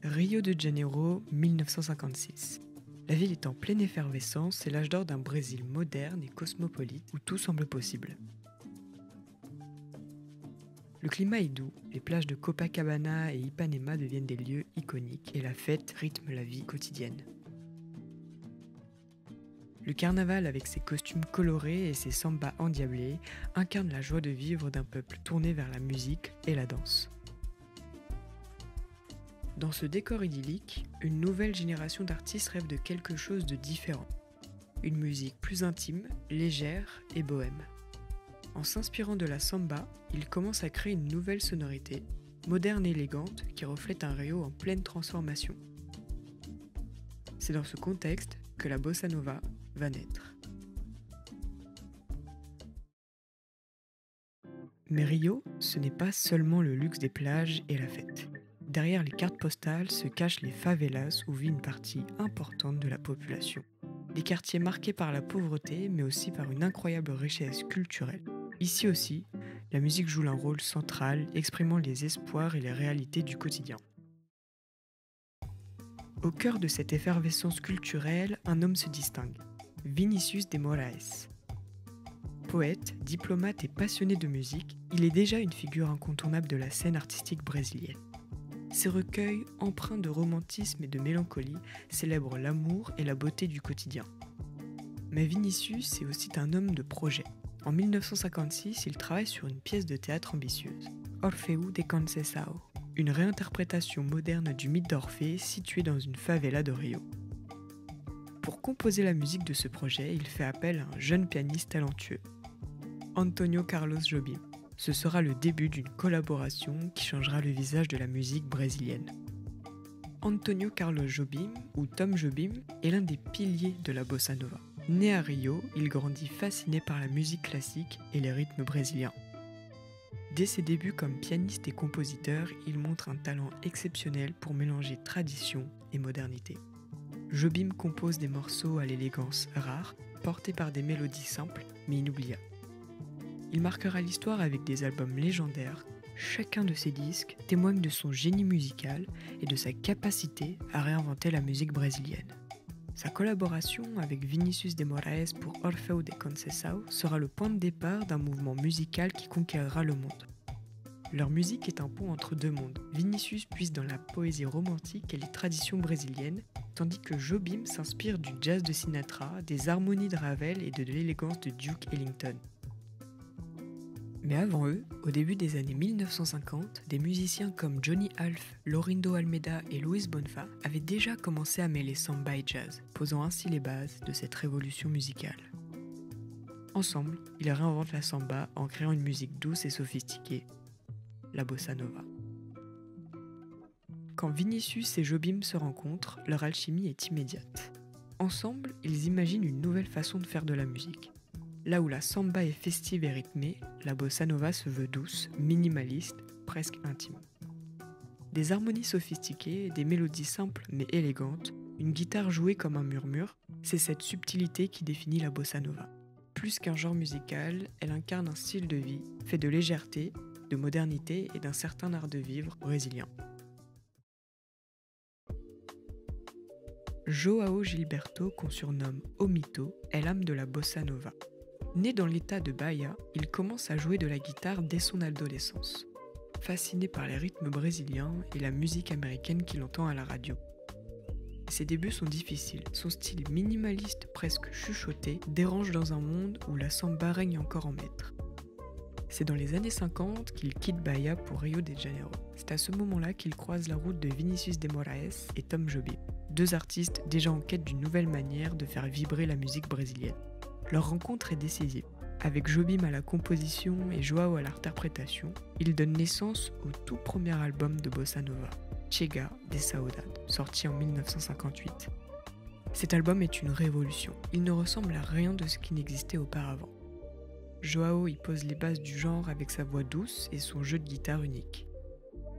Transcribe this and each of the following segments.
Rio de Janeiro, 1956. La ville est en pleine effervescence, c'est l'âge d'or d'un Brésil moderne et cosmopolite où tout semble possible. Le climat est doux, les plages de Copacabana et Ipanema deviennent des lieux iconiques et la fête rythme la vie quotidienne. Le carnaval, avec ses costumes colorés et ses sambas endiablés, incarne la joie de vivre d'un peuple tourné vers la musique et la danse. Dans ce décor idyllique, une nouvelle génération d'artistes rêve de quelque chose de différent. Une musique plus intime, légère et bohème. En s'inspirant de la samba, il commence à créer une nouvelle sonorité, moderne et élégante, qui reflète un Rio en pleine transformation. C'est dans ce contexte que la bossa nova va naître. Mais Rio, ce n'est pas seulement le luxe des plages et la fête. Derrière les cartes postales se cachent les favelas où vit une partie importante de la population. Des quartiers marqués par la pauvreté, mais aussi par une incroyable richesse culturelle. Ici aussi, la musique joue un rôle central, exprimant les espoirs et les réalités du quotidien. Au cœur de cette effervescence culturelle, un homme se distingue, Vinícius de Moraes. Poète, diplomate et passionné de musique, il est déjà une figure incontournable de la scène artistique brésilienne. Ses recueils, empreints de romantisme et de mélancolie, célèbrent l'amour et la beauté du quotidien. Mais Vinícius est aussi un homme de projet. En 1956, il travaille sur une pièce de théâtre ambitieuse, Orfeu de Conceição, une réinterprétation moderne du mythe d'Orphée situé dans une favela de Rio. Pour composer la musique de ce projet, il fait appel à un jeune pianiste talentueux, Antônio Carlos Jobim. Ce sera le début d'une collaboration qui changera le visage de la musique brésilienne. Antônio Carlos Jobim, ou Tom Jobim, est l'un des piliers de la bossa nova. Né à Rio, il grandit fasciné par la musique classique et les rythmes brésiliens. Dès ses débuts comme pianiste et compositeur, il montre un talent exceptionnel pour mélanger tradition et modernité. Jobim compose des morceaux à l'élégance rare, portés par des mélodies simples mais inoubliables. Il marquera l'histoire avec des albums légendaires. Chacun de ses disques témoigne de son génie musical et de sa capacité à réinventer la musique brésilienne. Sa collaboration avec Vinícius de Moraes pour Orfeu de Conceição sera le point de départ d'un mouvement musical qui conquérera le monde. Leur musique est un pont entre deux mondes. Vinícius puise dans la poésie romantique et les traditions brésiliennes, tandis que Jobim s'inspire du jazz de Sinatra, des harmonies de Ravel et de l'élégance de Duke Ellington. Mais avant eux, au début des années 1950, des musiciens comme Johnny Alf, Laurindo Almeida et Luis Bonfa avaient déjà commencé à mêler samba et jazz, posant ainsi les bases de cette révolution musicale. Ensemble, ils réinventent la samba en créant une musique douce et sophistiquée, la bossa nova. Quand Vinícius et Jobim se rencontrent, leur alchimie est immédiate. Ensemble, ils imaginent une nouvelle façon de faire de la musique. Là où la samba est festive et rythmée, la bossa nova se veut douce, minimaliste, presque intime. Des harmonies sophistiquées, des mélodies simples mais élégantes, une guitare jouée comme un murmure, c'est cette subtilité qui définit la bossa nova. Plus qu'un genre musical, elle incarne un style de vie, fait de légèreté, de modernité et d'un certain art de vivre brésilien. João Gilberto, qu'on surnomme Omito, est l'âme de la bossa nova. Né dans l'état de Bahia, il commence à jouer de la guitare dès son adolescence. Fasciné par les rythmes brésiliens et la musique américaine qu'il entend à la radio. Ses débuts sont difficiles, son style minimaliste presque chuchoté dérange dans un monde où la samba règne encore en maître. C'est dans les années 50 qu'il quitte Bahia pour Rio de Janeiro. C'est à ce moment-là qu'il croise la route de Vinícius de Moraes et Tom Jobim, deux artistes déjà en quête d'une nouvelle manière de faire vibrer la musique brésilienne. Leur rencontre est décisive. Avec Jobim à la composition et João à l'interprétation, ils donnent naissance au tout premier album de bossa nova, Chega de Saudade, sorti en 1958. Cet album est une révolution. Il ne ressemble à rien de ce qui n'existait auparavant. João y pose les bases du genre avec sa voix douce et son jeu de guitare unique.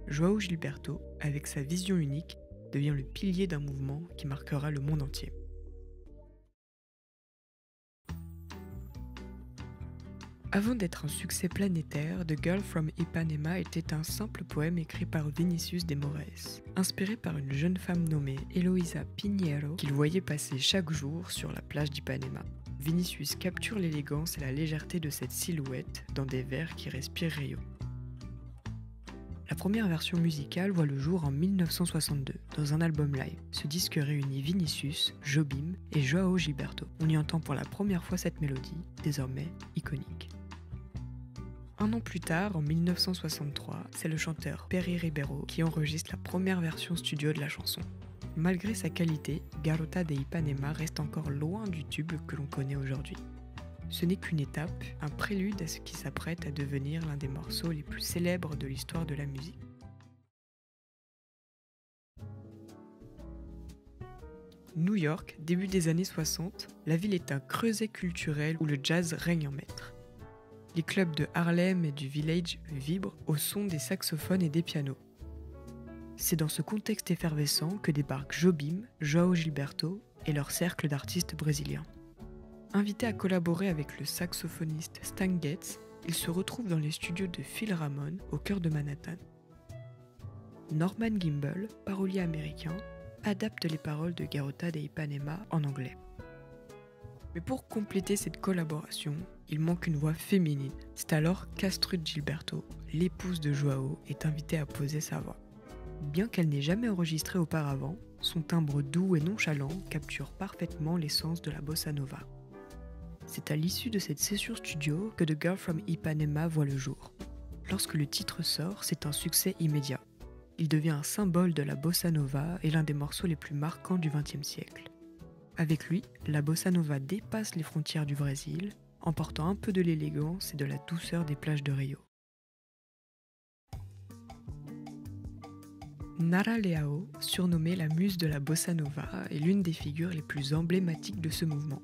João Gilberto, avec sa vision unique, devient le pilier d'un mouvement qui marquera le monde entier. Avant d'être un succès planétaire, The Girl from Ipanema était un simple poème écrit par Vinicius de Moraes, inspiré par une jeune femme nommée Eloisa Pinheiro qu'il voyait passer chaque jour sur la plage d'Ipanema. Vinicius capture l'élégance et la légèreté de cette silhouette dans des vers qui respirent Rio. La première version musicale voit le jour en 1962, dans un album live. Ce disque réunit Vinicius, Jobim et João Gilberto. On y entend pour la première fois cette mélodie, désormais iconique. Un an plus tard, en 1963, c'est le chanteur Perry Ribeiro qui enregistre la première version studio de la chanson. Malgré sa qualité, Garota de Ipanema reste encore loin du tube que l'on connaît aujourd'hui. Ce n'est qu'une étape, un prélude à ce qui s'apprête à devenir l'un des morceaux les plus célèbres de l'histoire de la musique. New York, début des années 60, la ville est un creuset culturel où le jazz règne en maître. Les clubs de Harlem et du Village vibrent au son des saxophones et des pianos. C'est dans ce contexte effervescent que débarquent Jobim, João Gilberto et leur cercle d'artistes brésiliens. Invités à collaborer avec le saxophoniste Stan Getz, ils se retrouvent dans les studios de Phil Ramone au cœur de Manhattan. Norman Gimbel, parolier américain, adapte les paroles de Garota de Ipanema en anglais. Mais pour compléter cette collaboration, il manque une voix féminine. C'est alors qu'Astrud Gilberto, l'épouse de João, est invitée à poser sa voix. Bien qu'elle n'ait jamais enregistré auparavant, son timbre doux et nonchalant capture parfaitement l'essence de la bossa nova. C'est à l'issue de cette session studio que The Girl from Ipanema voit le jour. Lorsque le titre sort, c'est un succès immédiat. Il devient un symbole de la bossa nova et l'un des morceaux les plus marquants du XXe siècle. Avec lui, la bossa nova dépasse les frontières du Brésil, emportant un peu de l'élégance et de la douceur des plages de Rio. Nara Leão, surnommée la muse de la bossa nova, est l'une des figures les plus emblématiques de ce mouvement.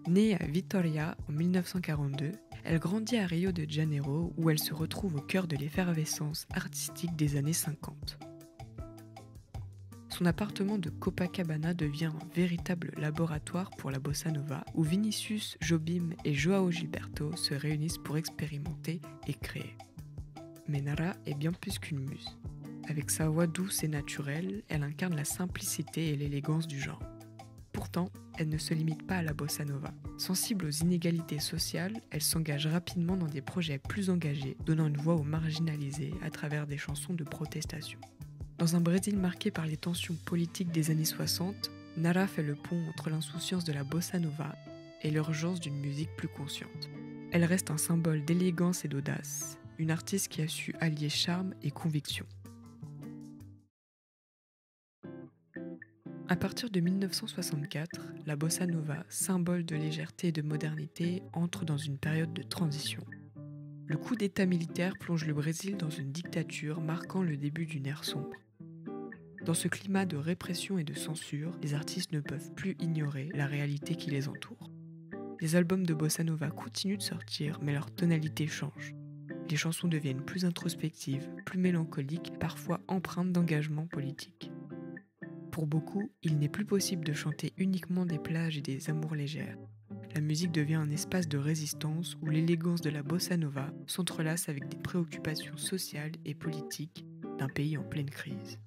Née à Vitória en 1942, elle grandit à Rio de Janeiro où elle se retrouve au cœur de l'effervescence artistique des années 50. Son appartement de Copacabana devient un véritable laboratoire pour la bossa nova où Vinicius, Jobim et João Gilberto se réunissent pour expérimenter et créer. Mais Nara est bien plus qu'une muse. Avec sa voix douce et naturelle, elle incarne la simplicité et l'élégance du genre. Pourtant, elle ne se limite pas à la bossa nova. Sensible aux inégalités sociales, elle s'engage rapidement dans des projets plus engagés, donnant une voix aux marginalisés à travers des chansons de protestation. Dans un Brésil marqué par les tensions politiques des années 60, Nara fait le pont entre l'insouciance de la bossa nova et l'urgence d'une musique plus consciente. Elle reste un symbole d'élégance et d'audace, une artiste qui a su allier charme et conviction. À partir de 1964, la bossa nova, symbole de légèreté et de modernité, entre dans une période de transition. Le coup d'État militaire plonge le Brésil dans une dictature marquant le début d'une ère sombre. Dans ce climat de répression et de censure, les artistes ne peuvent plus ignorer la réalité qui les entoure. Les albums de bossa nova continuent de sortir, mais leur tonalité change. Les chansons deviennent plus introspectives, plus mélancoliques, parfois empreintes d'engagement politique. Pour beaucoup, il n'est plus possible de chanter uniquement des plages et des amours légères. La musique devient un espace de résistance où l'élégance de la bossa nova s'entrelace avec des préoccupations sociales et politiques d'un pays en pleine crise.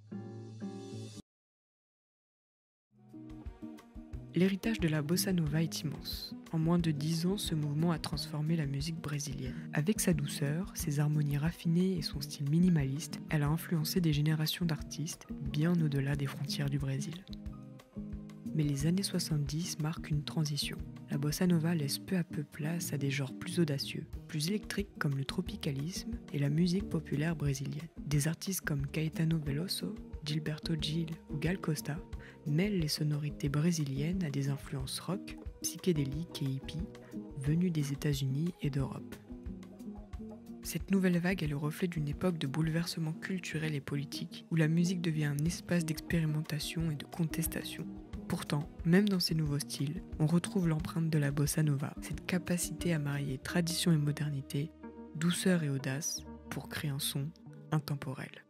L'héritage de la bossa nova est immense. En moins de 10 ans, ce mouvement a transformé la musique brésilienne. Avec sa douceur, ses harmonies raffinées et son style minimaliste, elle a influencé des générations d'artistes bien au-delà des frontières du Brésil. Mais les années 70 marquent une transition. La bossa nova laisse peu à peu place à des genres plus audacieux, plus électriques comme le tropicalisme et la musique populaire brésilienne. Des artistes comme Caetano Veloso, Gilberto Gil ou Gal Costa mêlent les sonorités brésiliennes à des influences rock, psychédéliques et hippies venues des États-Unis et d'Europe. Cette nouvelle vague est le reflet d'une époque de bouleversement culturel et politique où la musique devient un espace d'expérimentation et de contestation. Pourtant, même dans ces nouveaux styles, on retrouve l'empreinte de la bossa nova, cette capacité à marier tradition et modernité, douceur et audace pour créer un son intemporel.